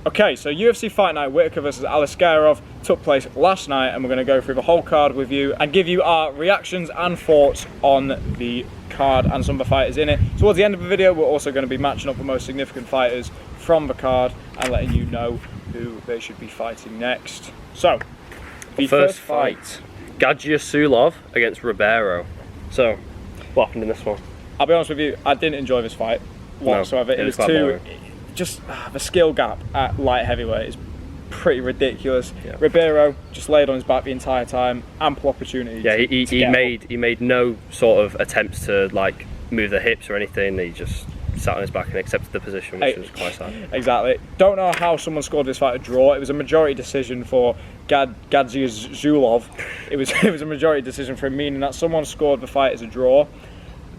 Okay, so UFC Fight Night Whittaker versus Aliskerov took place last night, and we're going to go through the whole card with you and give you our reactions and thoughts on the card and some of the fighters in it. Towards the end of the video, we're also going to be matching up the most significant fighters from the card and letting you know who they should be fighting next. So, the first fight. Gadzhiyasulov against Ribeiro. So, what happened in this one? I'll be honest with you, I didn't enjoy this fight whatsoever. No, it was too... Just the skill gap at light heavyweight is pretty ridiculous. Yeah. Ribeiro just laid on his back the entire time, ample opportunity. Yeah, he made no sort of attempts to like move the hips or anything. He just sat on his back and accepted the position, which was quite sad. Exactly. Don't know how someone scored this fight a draw. It was a majority decision for Gadzhiyasulov. It was a majority decision for him, meaning that someone scored the fight as a draw.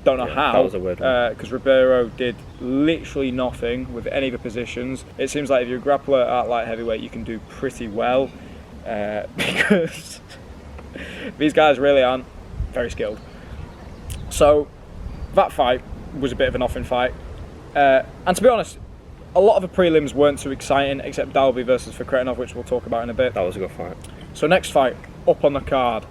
Don't know how, that was a weird one. Because Ribeiro did literally nothing with any of the positions. It seems like if you're a grappler at light heavyweight, you can do pretty well, because these guys really aren't very skilled. So that fight was a bit of a nothing fight, and to be honest, a lot of the prelims weren't too exciting, except Dalby versus Fakhretdinov, which we'll talk about in a bit. That was a good fight. So next fight up on the card,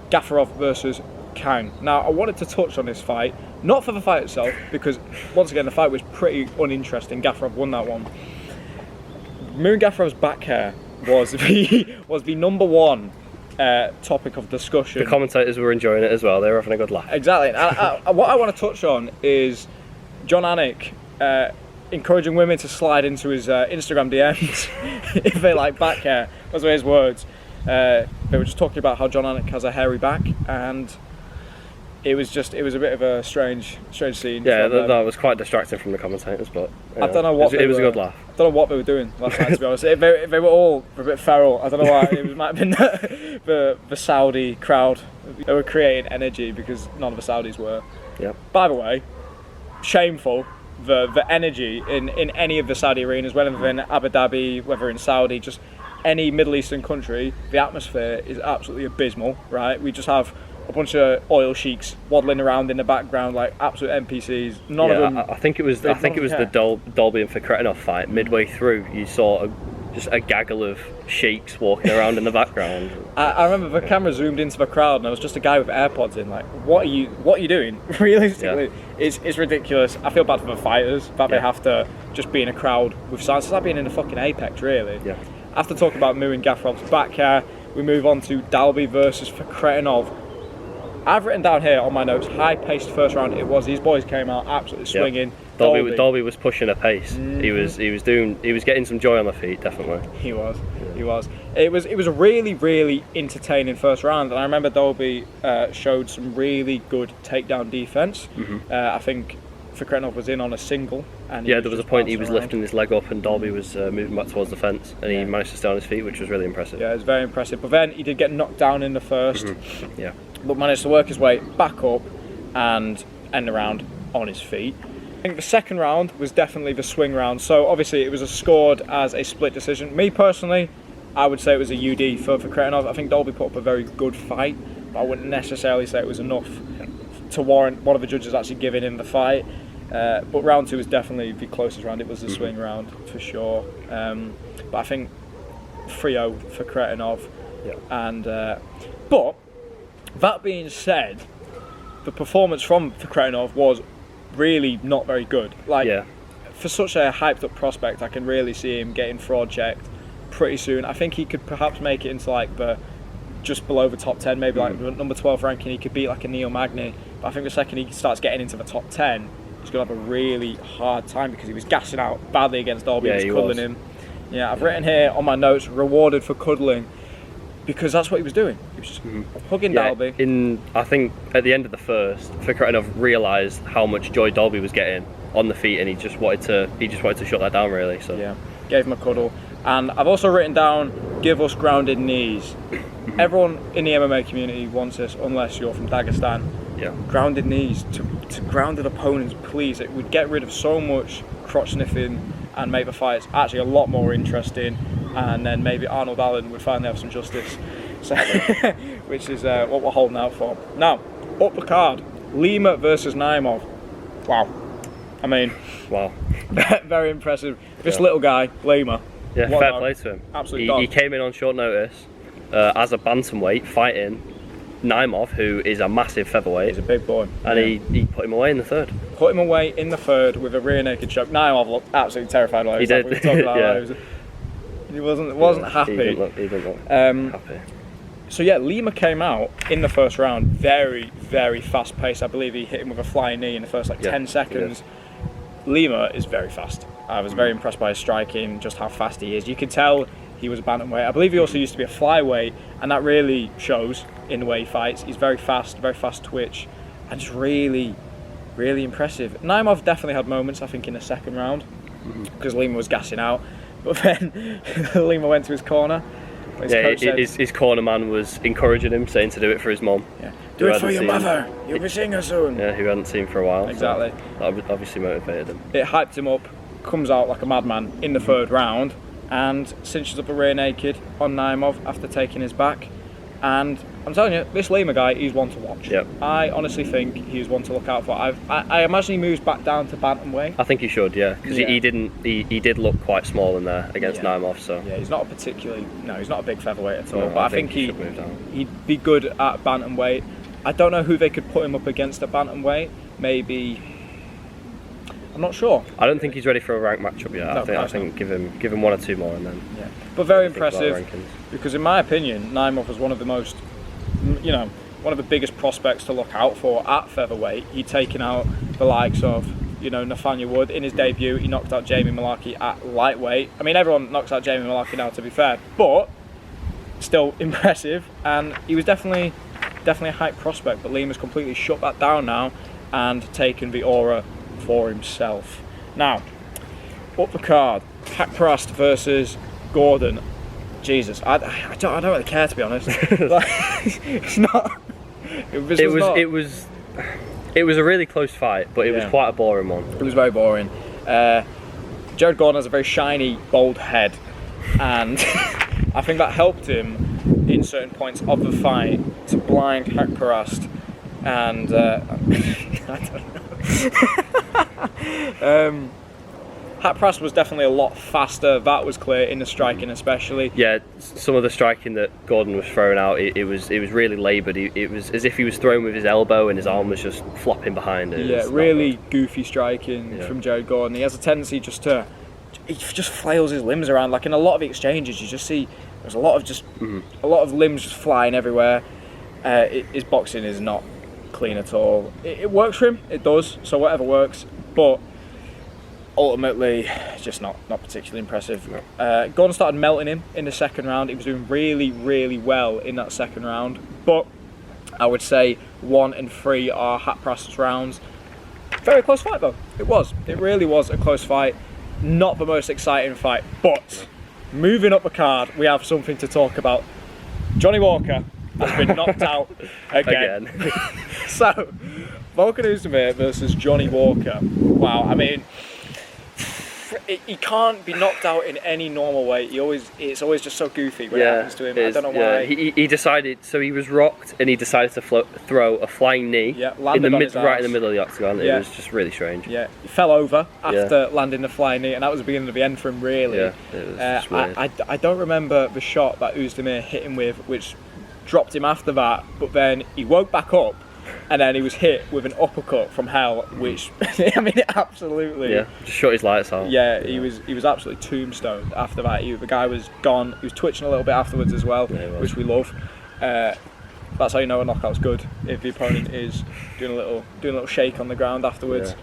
Gafurov versus Kang. Now, I wanted to touch on this fight, not for the fight itself, because once again the fight was pretty uninteresting. Gafurov won that one. Gafurov's back hair was the number one topic of discussion. The commentators were enjoying it as well. They were having a good laugh. Exactly. What I want to touch on is John Anik encouraging women to slide into his Instagram DMs if they like back hair. Those were his words. They were just talking about how John Anik has a hairy back, and it was a bit of a strange scene. Yeah, that was quite distracting from the commentators, but I don't know what it was a good laugh. I don't know what they were doing last night, to be honest. They were all a bit feral. I don't know why. It might have been the Saudi crowd. They were creating energy because none of the Saudis were. Yeah. By the way, shameful the energy in any of the Saudi arenas, whether in Abu Dhabi, whether in Saudi, just any Middle Eastern country. The atmosphere is absolutely abysmal. Right? We just have a bunch of oil sheiks waddling around in the background like absolute NPCs. None of them. I think it was the Dalby and Fakhretdinov fight. Midway through, you saw just a gaggle of sheiks walking around in the background. I remember the camera zoomed into the crowd, and there was just a guy with AirPods in. Like, what are you doing? Realistically, it's ridiculous. I feel bad for the fighters that they have to just be in a crowd with silence. It's like being in a fucking Apex, really. Yeah. After talking about Gafurov's back hair, we move on to Dalby versus Fakhretdinov. I've written down here on my notes, high-paced first round. It was. These boys came out absolutely swinging. Yep. Dalby was pushing a pace. Mm-hmm. He was getting some joy on the feet, definitely. He was. It was a really entertaining first round, and I remember Dalby showed some really good takedown defense. Mm-hmm. I think Fakhretdinov was in on a single, and there was a point he was lifting his leg up, and Dalby was moving back towards the fence, and he managed to stay on his feet, which was really impressive. Yeah, it was very impressive. But then he did get knocked down in the first. Mm-hmm. Yeah. But managed to work his way back up and end the round on his feet. I think the second round was definitely the swing round. So obviously it was scored as a split decision. Me personally, I would say it was a UD for Fakhretdinov. I think Dalby put up a very good fight, but I wouldn't necessarily say it was enough to warrant one of the judges actually giving him the fight. But round two was definitely the closest round. It was the swing round for sure. But I think 3-0 for Fakhretdinov. Yeah. And but that being said, the performance from Fakhretdinov was really not very good. For such a hyped up prospect, I can really see him getting fraud checked pretty soon. I think he could perhaps make it into like just below the top 10, maybe like the number 12 ranking. He could beat like a Neo Magny. But I think the second he starts getting into the top 10, he's going to have a really hard time, because he was gassing out badly against Dalby. He was cuddling him. Yeah, I've written here on my notes, rewarded for cuddling. Because that's what he was doing. He was just hugging Dalby. I think at the end of the first, Fakhretdinov realised how much joy Dalby was getting on the feet, and he just wanted to shut that down, really. So yeah, gave him a cuddle. And I've also written down, give us grounded knees. Everyone in the MMA community wants this, unless you're from Dagestan. Yeah. Grounded knees to grounded opponents, please. It would get rid of so much crotch sniffing and make the fights actually a lot more interesting. And then maybe Arnold Allen would finally have some justice, so, which is what we're holding out for. Now, up the card, Lima versus Niamov. Wow. I mean, wow. Very impressive. This little guy, Lima, Yeah, fair play to him. Absolutely. He came in on short notice as a bantamweight fighting Niamov, who is a massive featherweight. He's a big boy. And he put him away in the third. Put him away in the third with a rear naked choke. Niamov looked absolutely terrified. He did. He wasn't happy. He didn't look happy. So yeah, Lima came out in the first round very, very fast paced. I believe he hit him with a flying knee in the first 10 seconds. Lima is very fast. I was very impressed by his striking, just how fast he is. You could tell he was a bantamweight. I believe he also used to be a flyweight, and that really shows in the way he fights. He's very fast twitch, and just really, really impressive. Niamov definitely had moments, I think, in the second round, because Lima was gassing out. But then Lima went to his corner. His corner man was encouraging him, saying to do it for his mum. Yeah. Do it for your mother. You'll be seeing her soon. Yeah, who hadn't seen for a while. Exactly. So that obviously motivated him. It hyped him up. Comes out like a madman in the third round, and cinches up a rear naked on Niamov after taking his back. And I'm telling you, this Lima guy, he's one to watch. Yep. I honestly think he's one to look out for. I imagine he moves back down to bantamweight. I think he should, because he did look quite small in there against Niamov. So yeah, he's not a big featherweight at all. No, but I think he'd be good at bantamweight. I don't know who they could put him up against at bantamweight. Maybe. I'm not sure. I don't think he's ready for a ranked matchup yet. I think give him one or two more and then. Yeah. But very impressive, because in my opinion, Niamov was one of the most, one of the biggest prospects to look out for at featherweight. He'd taken out the likes of, Nathaniel Wood in his debut. He knocked out Jamie Malarkey at lightweight. I mean, everyone knocks out Jamie Malarkey now, to be fair, but still impressive. And he was definitely a hype prospect. But Lima's completely shut that down now and taken the aura for himself. Now, up the card, Haqparast versus Gordon. Jesus, I don't really care, to be honest. It's not. It was a really close fight, but it was quite a boring one. It was very boring. Jared Gordon has a very shiny, bald head, and I think that helped him in certain points of the fight to blind Haqparast, and I don't know. Haqparast was definitely a lot faster. That was clear in the striking, especially. Yeah, some of the striking that Gordon was throwing out, it was really laboured. It was as if he was throwing with his elbow and his arm was just flopping behind it. Yeah, really goofy striking from Jared Gordon. He has a tendency he just flails his limbs around. Like in a lot of the exchanges, you just see there's a lot of limbs just flying everywhere. His boxing is not clean at all. It works for him, it does, so whatever works, but ultimately just not particularly impressive. No. Gordon started melting him in the second round. He was doing really, really well in that second round, but I would say 1 and 3 are Haqparast's rounds. Very close fight though. It really was a close fight. Not the most exciting fight, but moving up the card, we have something to talk about. Johnny Walker has been knocked out again. So, Volkan Ozedemir versus Johnny Walker. Wow, I mean, he can't be knocked out in any normal way. It's always just so goofy when it happens to him. I don't know why. He decided, so he was rocked and he decided to throw a flying knee right in the middle of the octagon. It was just really strange. Yeah, he fell over after landing the flying knee, and that was the beginning of the end for him, really. Yeah, it was just weird. I don't remember the shot that Ozedemir hit him with, which dropped him after that, but then he woke back up and then he was hit with an uppercut from hell, which I mean, absolutely just shut his lights out. He was absolutely tombstoned after that. The guy was gone. He was twitching a little bit afterwards as well, which we love. That's how you know a knockout's good, if the opponent is doing a little shake on the ground afterwards.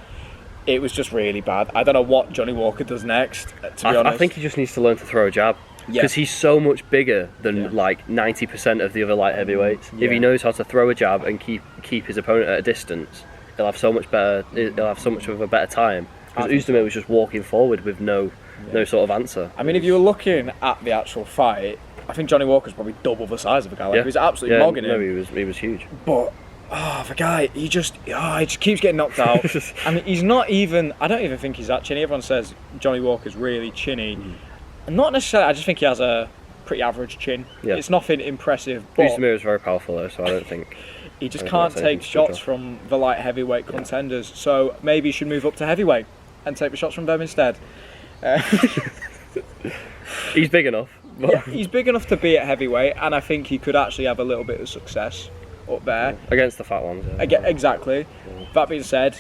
It was just really bad. I don't know what Johnny Walker does next, to be honest. I think he just needs to learn to throw a jab. Because he's so much bigger than like 90% of the other light heavyweights. If he knows how to throw a jab and keep his opponent at a distance, he'll have so much of a better time. Because Ozedemir was just walking forward with no sort of answer. I mean, if you were looking at the actual fight, I think Johnny Walker's probably double the size of a guy. Like, he was absolutely mogging him. No, he was huge. But the guy, he just keeps getting knocked out. I mean, he's not even. I don't even think he's that chinny. Everyone says Johnny Walker's really chinny. Not necessarily. I just think he has a pretty average chin. It's nothing impressive. But Ozedemir is very powerful though, so I don't think he just can't take shots from the light heavyweight contenders. So maybe he should move up to heavyweight and take the shots from them instead. He's big enough. Yeah, he's big enough to be at heavyweight, and I think he could actually have a little bit of success up there. Against the fat ones. Exactly. That being said,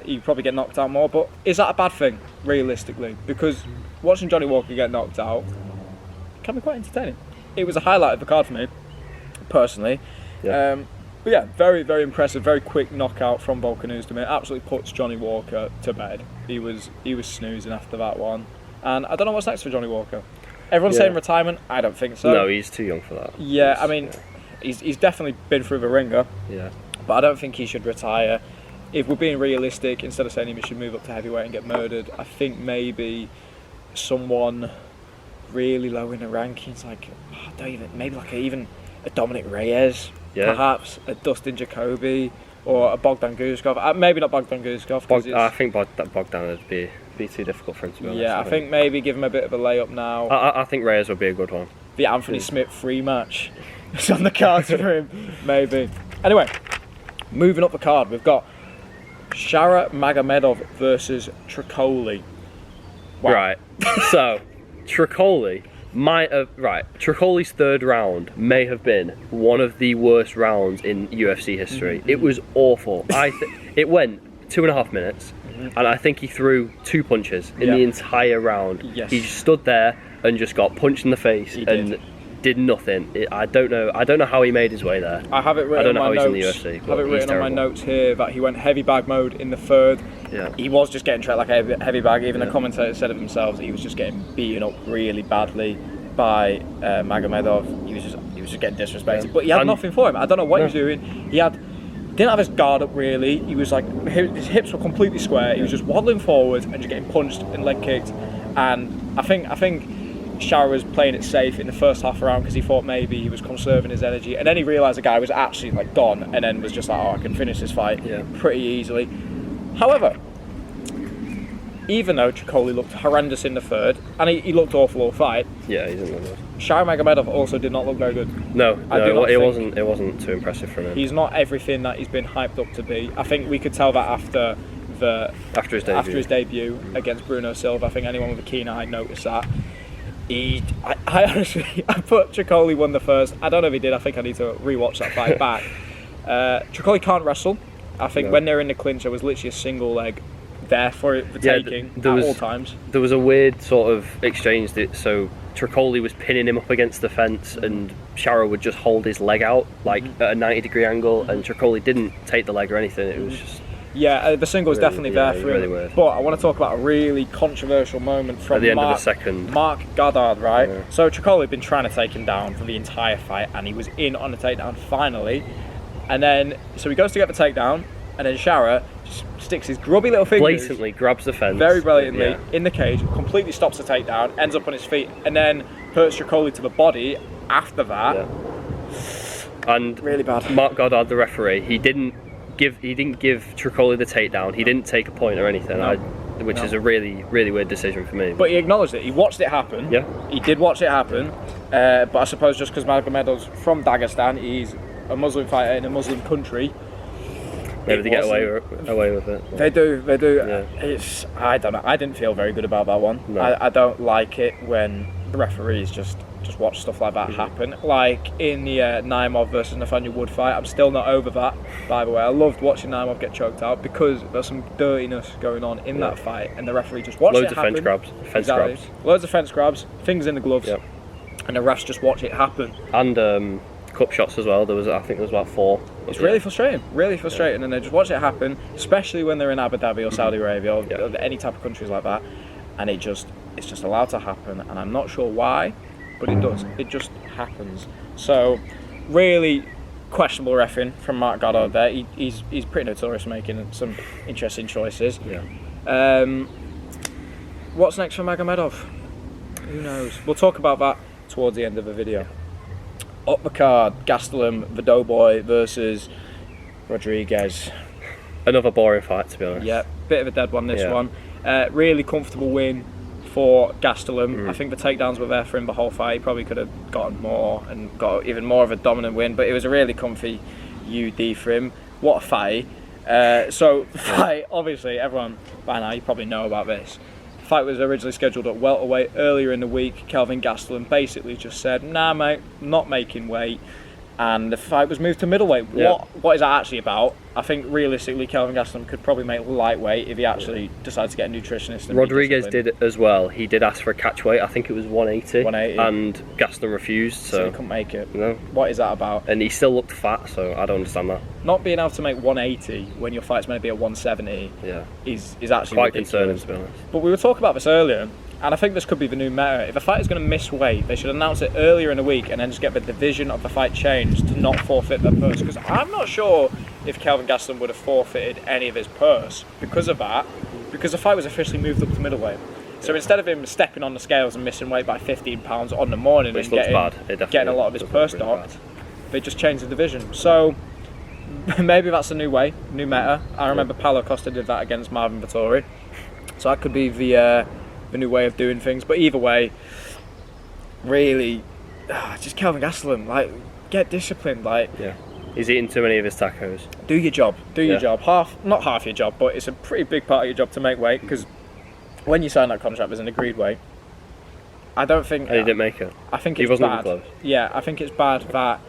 he'd probably get knocked out more, but is that a bad thing, realistically? Because watching Johnny Walker get knocked out can be quite entertaining. It was a highlight of the card for me, personally. Yeah. But yeah, very, very impressive, very quick knockout from Volkan Ozedemir. Absolutely puts Johnny Walker to bed. He was snoozing after that one. And I don't know what's next for Johnny Walker. Everyone's saying retirement. I don't think so. No, he's too young for that. Yeah, I mean, he's definitely been through the ringer. Yeah. But I don't think he should retire. If we're being realistic, instead of saying he should move up to heavyweight and get murdered, I think maybe someone really low in the rankings, like even a Dominic Reyes, perhaps a Dustin Jacoby, or a Bogdan Guzkov. Maybe not Bogdan Guzkov. I think Bogdan would be too difficult for him to be honest. Yeah, I think maybe give him a bit of a layup now. I think Reyes would be a good one. The Anthony Smith free match is on the cards for him, maybe. Anyway, moving up the card, we've got Shara Magomedov versus Trocoli. Wow. Right. So, Trocoli's third round may have been one of the worst rounds in UFC history. It was awful. It went 2.5 minutes, and I think he threw 2 punches in the entire round. Yes. He just stood there and just got punched in the face did nothing. I don't know how he made his way there. I have it written on my notes. He's in the UFC, I have it written on my notes here that he went heavy bag mode in the third. Yeah. He was just getting treated like a heavy bag. Even the commentators said of themselves that he was just getting beaten up really badly by Magomedov. He was just getting disrespected. Yeah. But he had nothing for him. I don't know what he was doing. He didn't have his guard up really. He was like, his hips were completely square. He was just waddling forwards and just getting punched and leg kicked. And I think Shara was playing it safe in the first half round because he thought maybe he was conserving his energy, and then he realised the guy was actually like gone, and then was just like, I can finish this fight pretty easily. However, even though Trocoli looked horrendous in the third, and he looked awful all fight, he didn't look good. Shara Magomedov also did not look very good. No, it wasn't too impressive from him. He's not everything that he's been hyped up to be. I think we could tell that after his debut against Bruno Silva. I think anyone with a keen eye noticed that. I honestly, I put Trocoli won the first. I don't know if he did. I think I need to rewatch that fight back. Trocoli can't wrestle. I think when they're in the clinch, there was literally a single leg there for taking at all times. There was a weird sort of exchange. So Trocoli was pinning him up against the fence, and Shara would just hold his leg out like at a 90-degree angle, and Trocoli didn't take the leg or anything. It was just. Yeah, the single was definitely there for him. Really weird. But I want to talk about a really controversial moment from at the end of the second. Mark Goddard, right? Yeah. So Trocoli had been trying to take him down for the entire fight, and he was in on the takedown finally. And then, so he goes to get the takedown, and then Shara just sticks his grubby little fingers. Blatantly grabs the fence. Very brilliantly in the cage, completely stops the takedown, ends up on his feet, and then hurts Trocoli to the body after that. Yeah. And really bad. Mark Goddard, the referee, he didn't give Trocoli the takedown. He didn't take a point or anything, which is a really, really weird decision for me. But he acknowledged it. He watched it happen. Yeah. He did watch it happen. But I suppose just because Magomedov's from Dagestan, he's a Muslim fighter in a Muslim country. Maybe they get away with it. They do. Yeah. I don't know. I didn't feel very good about that one. No. I don't like it when the referees just watch stuff like that happen. Like in the Niamov versus Nathaniel Wood fight, I'm still not over that, by the way. I loved watching Niamov get choked out because there's some dirtiness going on in that fight, and the referee just watched it happen. Loads of fence grabs. Loads of fence grabs, fingers in the gloves, and the refs just watch it happen. And cup shots as well. I think there was about 4. It's really frustrating, and they just watch it happen, especially when they're in Abu Dhabi or Saudi Arabia or any type of countries like that, and it's just allowed to happen, and I'm not sure why, but it does. It just happens. So, really questionable reffing from Mark Goddard there. He's pretty notorious for making some interesting choices. Yeah. What's next for Magomedov? Who knows? We'll talk about that towards the end of the video. Up the card, Gastelum, the Doughboy versus Rodriguez. Another boring fight, to be honest. Yeah, bit of a dead one this one. Really comfortable win for Gastelum. I think the takedowns were there for him the whole fight. He probably could have gotten more and got even more of a dominant win, but it was a really comfy UD for him. What a fight. So the fight, obviously everyone by now, you probably know about this. Fight was originally scheduled at welterweight earlier in the week. Kelvin Gastelum basically just said, "Nah, mate, not making weight." And the fight was moved to middleweight. Yeah. What is that actually about? I think realistically, Kelvin Gastelum could probably make lightweight if he actually decides to get a nutritionist. And Rodriguez did as well. He did ask for a catch weight. I think it was 180. 180. And Gastelum refused. So he couldn't make it. No. What is that about? And he still looked fat, so I don't understand that. Not being able to make 180 when your fight's meant to be at 170 is actually quite ridiculous. concerning, to be honest. But we were talking about this earlier. And I think this could be the new meta. If a fighter's going to miss weight, they should announce it earlier in the week and then just get the division of the fight changed to not forfeit their purse. Because I'm not sure if Kelvin Gastelum would have forfeited any of his purse because of that, because the fight was officially moved up to middleweight. So instead of him stepping on the scales and missing weight by 15 pounds on the morning and getting a lot of his purse docked, they just changed the division. So maybe that's the new way, new meta. I remember Paulo Costa did that against Marvin Vettori. So that could be the new way of doing things. But either way, really, just Kelvin Gastelum, like, get disciplined. Like, he's eating too many of his tacos. Do your job. Do your job. Not half your job, but it's a pretty big part of your job to make weight, because when you sign that contract, there's an agreed weight. I don't think. And he didn't make it. I think he it's wasn't bad. even close. Yeah, I think it's bad that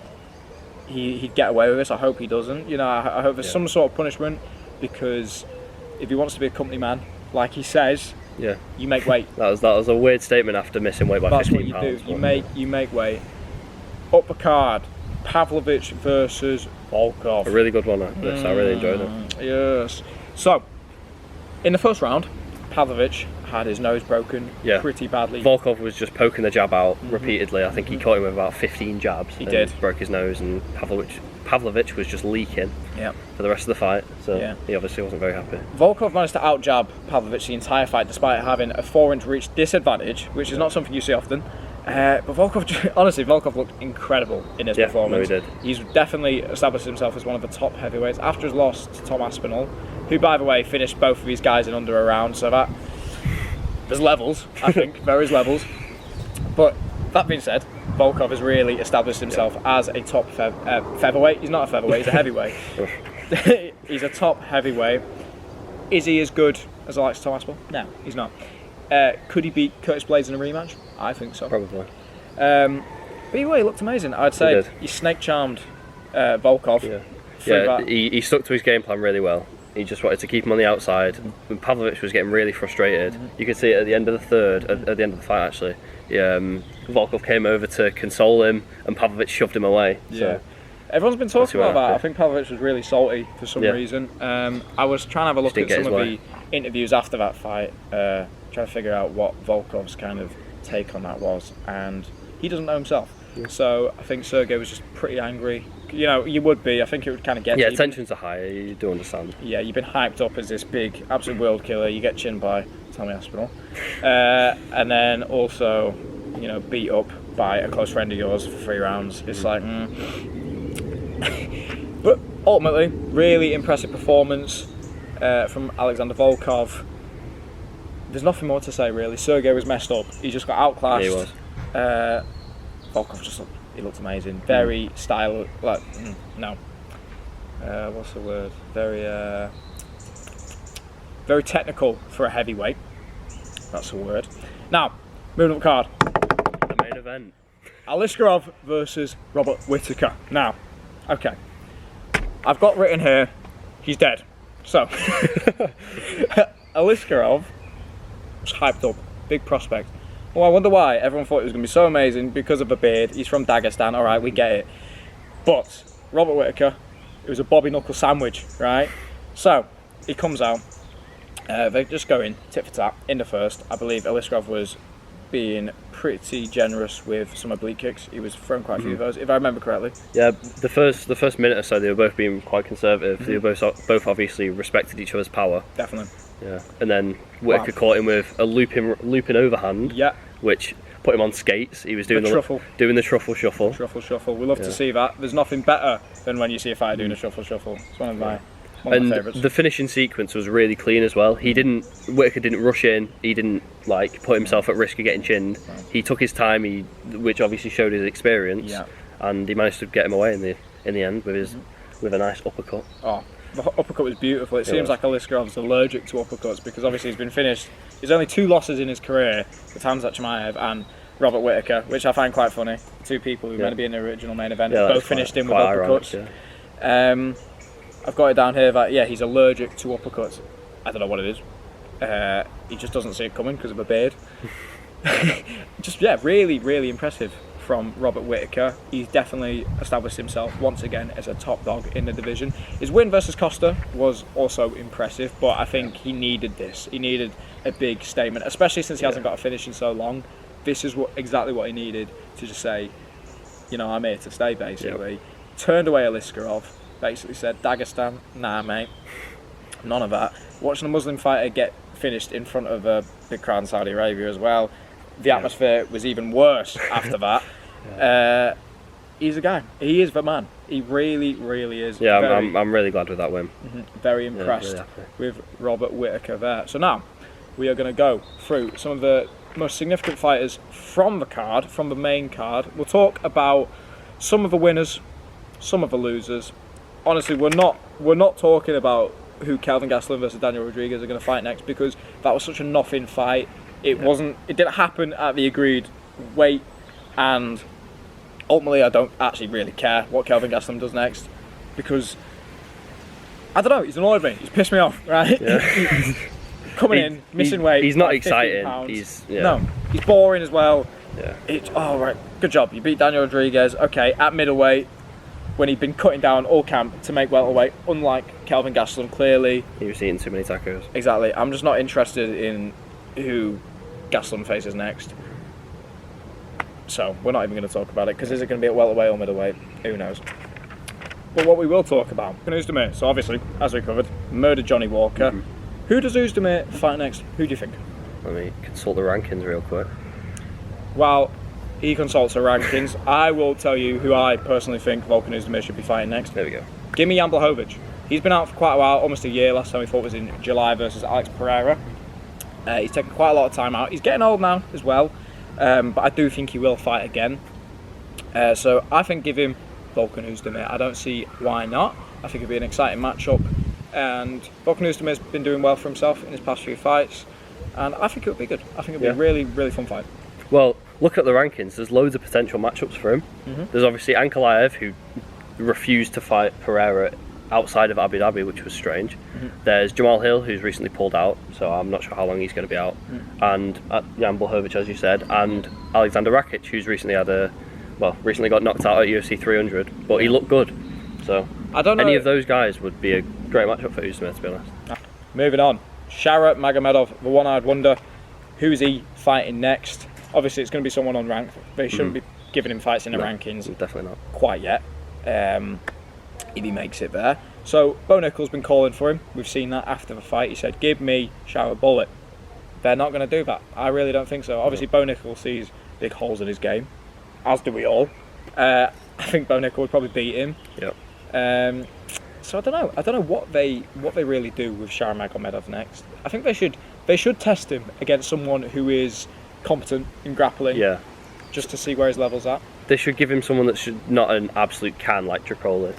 he'd get away with this. I hope he doesn't. You know, I hope there's some sort of punishment, because if he wants to be a company man, like he says, you make weight. That was a weird statement after missing weight by 15 pounds. That's what you do. You make weight. Up the card, Pavlovich versus Volkov. A really good one. This I really enjoyed it. Yes. So, in the first round, Pavlovich had his nose broken pretty badly. Volkov was just poking the jab out repeatedly. I think he caught him with about 15 jabs. He did. Broke his nose, and Pavlovich was just leaking for the rest of the fight. So he obviously wasn't very happy. Volkov managed to out-jab Pavlovich the entire fight, despite having a 4-inch reach disadvantage, which is not something you see often. But Volkov looked incredible in his performance. No, he did. He's definitely established himself as one of the top heavyweights after his loss to Tom Aspinall, who, by the way, finished both of these guys in under a round. So that there's levels, I think. There is levels. But that being said, Volkov has really established himself as a top featherweight. He's not a featherweight, he's a heavyweight. He's a top heavyweight. Is he as good as the likes of Tom Aspinall? No, he's not. Could he beat Curtis Blades in a rematch? I think so. Probably. But either way, he looked amazing. I'd say he snake charmed Volkov. He stuck to his game plan really well. He just wanted to keep him on the outside. When Pavlovich was getting really frustrated, you could see it at the end of the third, at the end of the fight actually. Volkov came over to console him, and Pavlovich shoved him away. So everyone's been talking about that. I think Pavlovich was really salty for some reason. I was trying to have a look at some of the interviews after that fight, trying to figure out what Volkov's kind of take on that was, and he doesn't know himself. So I think Sergey was just pretty angry. You know, you would be. I think it would kind of get you. Tensions are high, you do understand. Yeah, you've been hyped up as this big, absolute world killer. You get chinned by Tommy Aspinall. And then also, you know, beat up by a close friend of yours for 3 rounds. It's like, But ultimately, really impressive performance from Alexander Volkov. There's nothing more to say, really. Sergey was messed up. He just got outclassed. Yeah, he was. Volkov just looked amazing. Very style, like, what's the word? Very technical for a heavyweight. That's the word. Now, moving up the card. The main event. Aliskerov versus Robert Whittaker. Now, okay. I've got written here, he's dead. So, Aliskerov was hyped up. Big prospect. Well, I wonder why. Everyone thought it was going to be so amazing because of a beard. He's from Dagestan, alright, we get it. But Robert Whittaker, it was a Bobby Knuckle sandwich, right? So, he comes out. They just go in, tit for tat, in the first. I believe Aliskerov was being pretty generous with some oblique kicks. He was throwing quite a few of those, if I remember correctly. Yeah, the first minute or so, they were both being quite conservative. They were both obviously respected each other's power. Definitely. Yeah, and then Whittaker caught him with a looping overhand. Yeah. Which put him on skates. He was doing the truffle shuffle. Truffle shuffle. We love to see that. There's nothing better than when you see a fighter doing a truffle shuffle. It's one of my favourites. The finishing sequence was really clean as well. Whittaker didn't rush in. He didn't put himself at risk of getting chinned. He took his time. Which obviously showed his experience. Yeah. And he managed to get him away in the end with a nice uppercut. Oh, the uppercut was beautiful. It seems like Aliskerov's allergic to uppercuts because obviously he's been finished. There's only 2 losses in his career with Hamzat Chimaev and Robert Whittaker, which I find quite funny. 2 people who were meant to be in the original main event, both finished him with uppercuts. Ironic, I've got it down here that he's allergic to uppercuts. I don't know what it is. He just doesn't see it coming because of a beard. Just really, really impressive from Robert Whittaker. He's definitely established himself once again as a top dog in the division. His win versus Costa was also impressive, but I think he needed this. He needed a big statement, especially since he hasn't got a finish in so long. This is exactly what he needed to just say, I'm here to stay, basically. Turned away Aliskerov, basically said, Dagestan, nah, mate, none of that. Watching a Muslim fighter get finished in front of a big crowd in Saudi Arabia as well. The atmosphere was even worse after that. He's a guy. He is the man. He really, really is. Yeah, I'm really glad with that win. Very impressed with Robert Whittaker there. So now we are going to go through some of the most significant fighters from the card, from the main card. We'll talk about some of the winners, some of the losers. Honestly, we're not talking about who Kelvin Gastelum versus Daniel Rodriguez are going to fight next because that was such a nothing fight. It didn't happen at the agreed weight, and ultimately I don't actually really care what Kelvin Gastelum does next because I don't know, he's annoyed me, he's pissed me off, right? Coming in, missing weight. He's not exciting. No, he's boring as well. Right, good job, you beat Daniel Rodriguez. Okay, at middleweight, when he'd been cutting down all camp to make welterweight, unlike Kelvin Gastelum, clearly. He was eating too many tacos. Exactly. I'm just not interested in who Gastelum faces next. So, we're not even going to talk about it, because is it going to be at welterweight or middleweight? Who knows. But what we will talk about, Ozedemir. So obviously, as we covered, murdered Johnny Walker. Who does Ozedemir fight next? Who do you think? Let me consult the rankings real quick. While he consults the rankings, I will tell you who I personally think Volkan Ozedemir should be fighting next. There we go. Give me Jan Blachowicz. He's been out for quite a while, almost a year. Last time he fought was in July versus Alex Pereira. He's taken quite a lot of time out. He's getting old now as well, but I do think he will fight again. So I think give him Volkan Ozedemir. I don't see why not. I think it'd be an exciting matchup. And Volkan Ozdemir's been doing well for himself in his past few fights. And I think it would be good. I think it would be a really, really fun fight. Well, look at the rankings. There's loads of potential matchups for him. There's obviously Ankalaev, who refused to fight Pereira outside of Abu Dhabi, which was strange. There's Jamal Hill, who's recently pulled out, so I'm not sure how long he's going to be out. And Jan Blachowicz, as you said, and Alexander Rakic, who's recently recently got knocked out at UFC 300, but he looked good. So I don't know. Any of those guys would be a great matchup for Ozedemir, to be honest. Moving on, Shara Magomedov, the one-eyed wonder. Who's he fighting next? Obviously, it's going to be someone unranked. They shouldn't be giving him fights in the rankings. Definitely not. Quite yet. If he makes it there. So, Bo Nickal's been calling for him. We've seen that after the fight. He said, give me Shara Bullet. They're not going to do that. I really don't think so. Obviously, Bo Nickal sees big holes in his game, as do we all. I think Bo Nickal would probably beat him. So I don't know. I don't know what they really do with Shara Magomedov next. I think they should test him against someone who is competent in grappling. Just to see where his level's at. They should give him someone that should not an absolute can like Trocoli.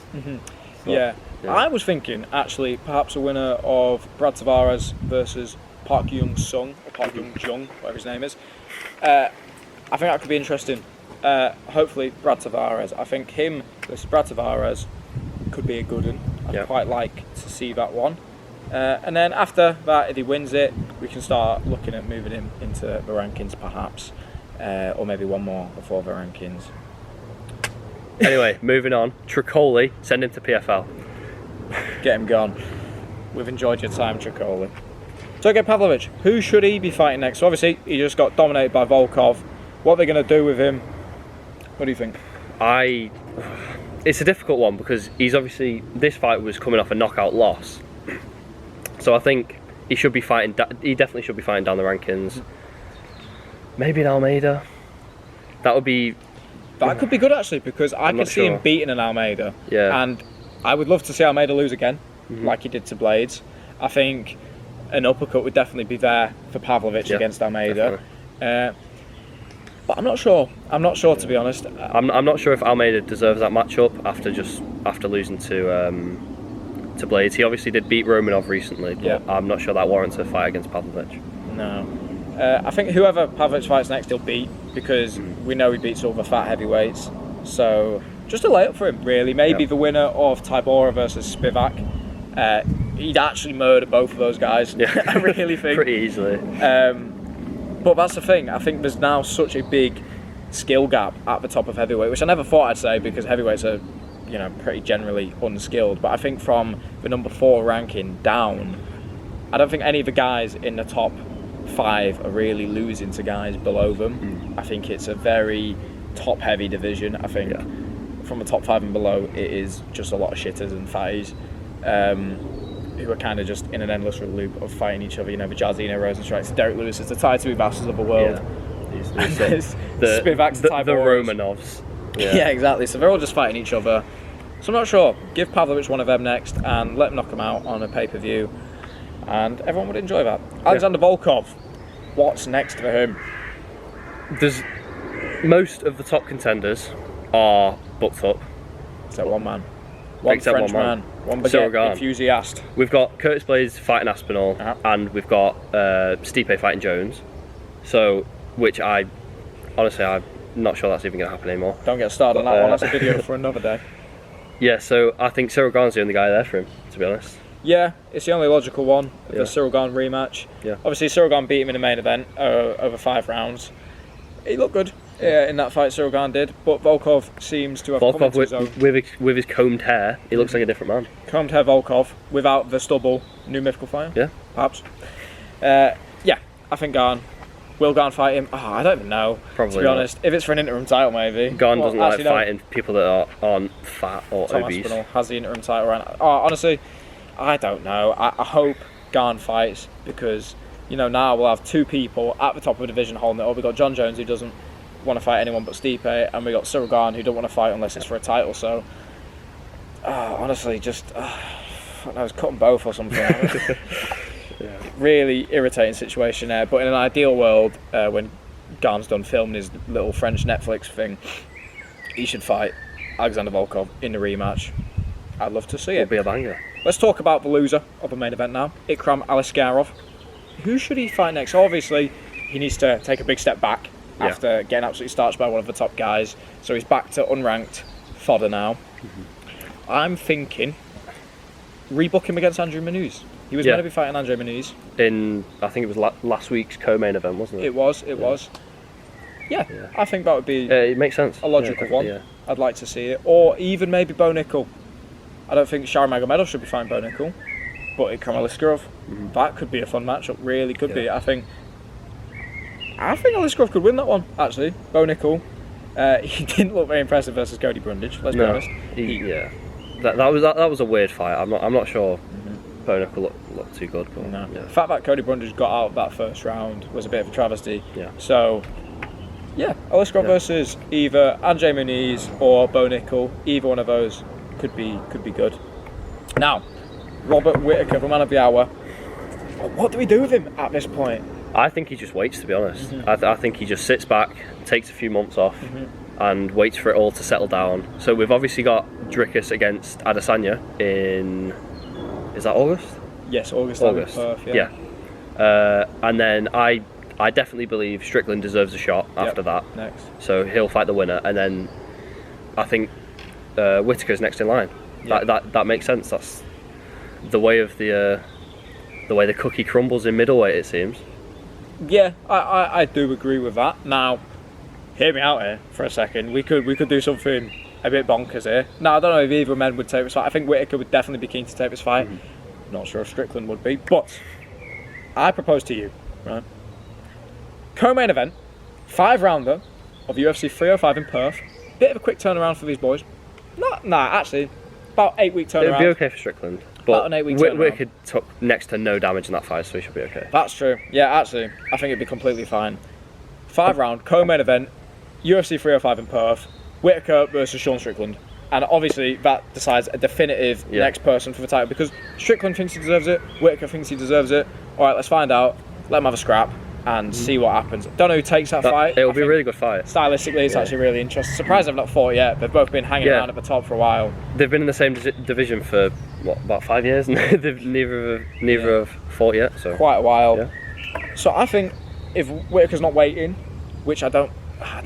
I was thinking actually perhaps a winner of Brad Tavares versus Park Young Sung or Park Young Jung, whatever his name is. I think that could be interesting. Hopefully Brad Tavares. I think him versus Brad Tavares could be a good one. I'd quite like to see that one. And then after that, if he wins it, we can start looking at moving him into the rankings perhaps. Or maybe one more before the rankings. Anyway, moving on. Trocoli, send him to PFL. Get him gone. We've enjoyed your time, Trocoli. Sergey Pavlovich, who should he be fighting next? So obviously, he just got dominated by Volkov. What are they going to do with him? What do you think? It's a difficult one because he's obviously, this fight was coming off a knockout loss. So I think he should be fighting, he definitely should be fighting down the rankings. Maybe in Almeida. That could be good actually, because I could see him beating an Almeida. And I would love to see Almeida lose again, like he did to Blades. I think an uppercut would definitely be there for Pavlovich against Almeida. But I'm not sure. I'm not sure, to be honest. I'm not sure if Almeida deserves that matchup after losing to to blades. He obviously did beat Romanov recently, but I'm not sure that warrants a fight against Pavlovich. No. I think whoever Pavlovich fights next, he'll beat, because we know he beats all the fat heavyweights. So just a layup for him, really. Maybe the winner of Tybura versus Spivak. He'd actually murder both of those guys. Yeah. I really think. Pretty easily. But that's the thing. I think there's now such a big skill gap at the top of heavyweight, which I never thought I'd say, because heavyweights are, pretty generally unskilled. But I think from the number 4 ranking down, I don't think any of the guys in the top 5 are really losing to guys below them. I think it's a very top-heavy division. I think from the top 5 and below, it is just a lot of shitters and fatties who are kind of just in an endless loop of fighting each other. The Jairzinho, Rosenstrikes, Derek Lewis is the title masters of the world. The Romanovs. Yeah, exactly. So they're all just fighting each other. So I'm not sure. Give Pavlovich one of them next and let him knock him out on a pay-per-view. And everyone would enjoy that. Alexander Volkov, what's next for him? There's most of the top contenders are booked up. Except one man. One French man. One baguette enthusiast. We've got Curtis Blades fighting Aspinall, and we've got Stipe fighting Jones. So, which I'm not sure that's even going to happen anymore. Don't get started on that one. That's a video for another day. Yeah, so I think Cyril Gane's the only guy there for him, to be honest. Yeah, it's the only logical one, the Cyril Gane rematch. Yeah. Obviously, Cyril Gane beat him in the main event over 5 rounds. He looked good in that fight, Cyril Gane did, but Volkov seems to have come into his own. With his combed hair, he looks like a different man. Combed hair Volkov, without the stubble, new mythical fighter? Yeah. Perhaps. I think Gane. Will Gane fight him? I don't even know. Probably to be honest. If it's for an interim title, maybe. Gane doesn't like fighting people that aren't fat or Tom obese. Aspinall has the interim title right now. Honestly, I don't know. I hope Gane fights, because now we'll have 2 people at the top of the division holding it up. We've got John Jones, who doesn't want to fight anyone but Stipe, and we got Cyril Gane, who don't want to fight unless it's for a title. So honestly, just I was cutting both or something. Really irritating situation there. But in an ideal world, when Gane's done filming his little French Netflix thing, he should fight Alexander Volkov in the rematch. I'd love to see it. It'll be a banger. Let's talk about the loser of the main event now, Ikram Aliskerov. Who should he fight next? Obviously, he needs to take a big step back after getting absolutely starched by one of the top guys. So he's back to unranked fodder now. I'm thinking rebook him against Andrew Manuz. He was meant to be fighting Andrei Manuz. I think it was last week's co-main event, wasn't it? It was. Yeah, I think that would be it makes sense. A logical one. Yeah. I'd like to see it. Or even maybe Bo Nickel. I don't think Sharon Magomedov should be fighting Bo Nickel, but Ikram Aliskerov. That could be a fun matchup, really could be. I think Aliskerov could win that one, actually. Bo Nickel. He didn't look very impressive versus Cody Brundage, let's be honest. That was a weird fight. I'm not sure. Bo Nickel looked too good. But, The fact that Cody Brundage got out of that first round was a bit of a travesty. Yeah. So, Aliskerov versus either Andrei Muniz or Bo Nickel. Either one of those could be good. Now, Robert Whittaker, the man of the hour. What do we do with him at this point? I think he just waits, to be honest. I think he just sits back, takes a few months off, and waits for it all to settle down. So we've obviously got Dricus against Adesanya in... Is that August? Yes, August. Perth, and then I definitely believe Strickland deserves a shot after that. Next. So he'll fight the winner, and then I think Whittaker's next in line. That makes sense. That's the way of the way the cookie crumbles in middleweight, it seems. Yeah, I do agree with that. Now, hear me out here for a second. We could do something a bit bonkers here. Now, I don't know if either men would take this fight. I think Whittaker would definitely be keen to take this fight. Not sure if Strickland would be, but I propose to you, right? Co-main event, 5-rounder of UFC 305 in Perth. Bit of a quick turnaround for these boys. Actually, about 8-week turnaround. It'd be okay for Strickland. But about an 8-week turnaround. Whittaker took next to no damage in that fight, so he should be okay. That's true. Yeah, actually, I think it'd be completely fine. 5-round, co-main event, UFC 305 in Perth. Whittaker versus Sean Strickland, and obviously that decides a definitive next person for the title, because Strickland thinks he deserves it, Whittaker thinks he deserves it. Alright, let's find out, let him have a scrap, and see what happens. Don't know who takes that fight. It'll be a really good fight. Stylistically, it's actually really interesting. Surprised they've not fought yet. They've both been hanging around at the top for a while. They've been in the same division for about 5 years, and they've neither have fought yet. So quite a while. Yeah. So I think if Whittaker's not waiting, which I don't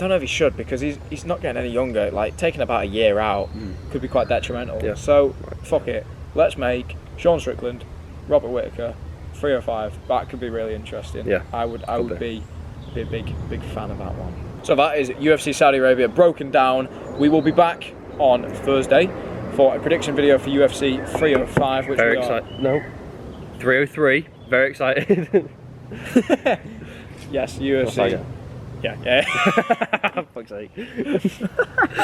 know if he should, because he's not getting any younger. Like taking about a year out could be quite detrimental. Yeah. So fuck it. Let's make Sean Strickland, Robert Whittaker, 305. That could be really interesting. Yeah. I would be a big fan of that one. So that is UFC Saudi Arabia broken down. We will be back on Thursday for a prediction video for UFC 305. Which very excited. No, 303. Very excited. Yes, UFC. Yeah. Fuck's sake.